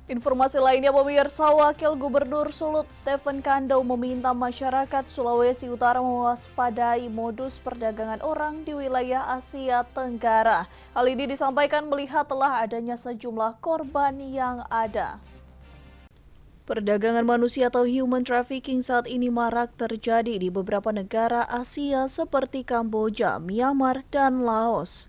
Informasi lainnya pemirsa, Wakil Gubernur Sulut Stephen Kando meminta masyarakat Sulawesi Utara mewaspadai modus perdagangan orang di wilayah Asia Tenggara. Hal ini disampaikan melihat telah adanya sejumlah korban yang ada. Perdagangan manusia atau human trafficking saat ini marak terjadi di beberapa negara Asia seperti Kamboja, Myanmar, dan Laos.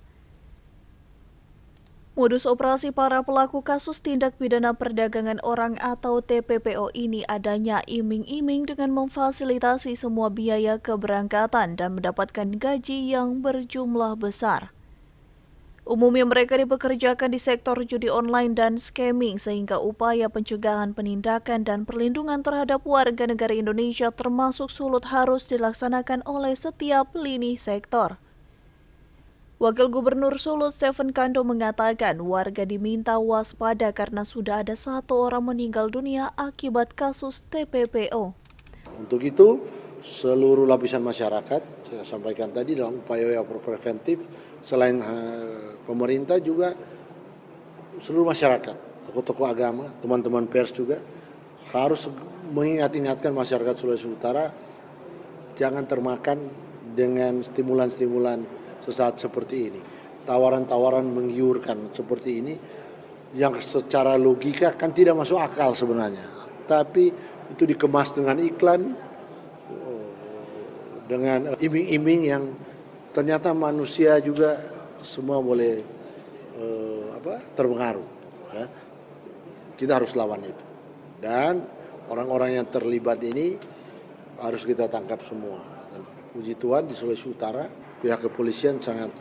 Modus operasi para pelaku kasus tindak pidana perdagangan orang atau TPPO ini adanya iming-iming dengan memfasilitasi semua biaya keberangkatan dan mendapatkan gaji yang berjumlah besar. Umumnya mereka dipekerjakan di sektor judi online dan scamming sehingga upaya pencegahan, penindakan, dan perlindungan terhadap warga negara Indonesia termasuk Sulut harus dilaksanakan oleh setiap lini sektor. Wakil Gubernur Sulut Stephen Kando mengatakan warga diminta waspada karena sudah ada 1 orang meninggal dunia akibat kasus TPPO. Untuk itu, seluruh lapisan masyarakat, saya sampaikan tadi dalam upaya preventif, selain pemerintah juga seluruh masyarakat, tokoh-tokoh agama, teman-teman pers juga harus mengingatkan masyarakat Sulawesi Utara jangan termakan dengan stimulan-stimulan sesaat seperti ini, tawaran-tawaran menggiurkan seperti ini yang secara logika kan tidak masuk akal sebenarnya, tapi itu dikemas dengan iklan, dengan iming-iming yang ternyata manusia juga semua boleh terpengaruh. Ya. Kita harus lawan itu, dan orang-orang yang terlibat ini harus kita tangkap semua. Dan puji Tuhan di Sulawesi Utara pihak kepolisian sangat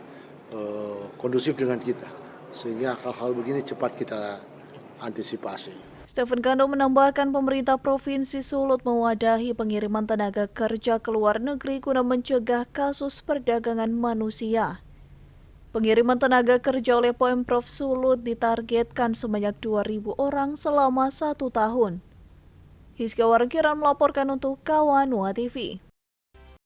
kondusif dengan kita, sehingga hal-hal begini cepat kita antisipasi. Stephen Kando menambahkan pemerintah Provinsi Sulut mewadahi pengiriman tenaga kerja ke luar negeri guna mencegah kasus perdagangan manusia. Pengiriman tenaga kerja oleh Pemprov Sulut ditargetkan sebanyak 2.000 orang selama 1 tahun. Hizka Warkiran melaporkan untuk Kawan WA TV.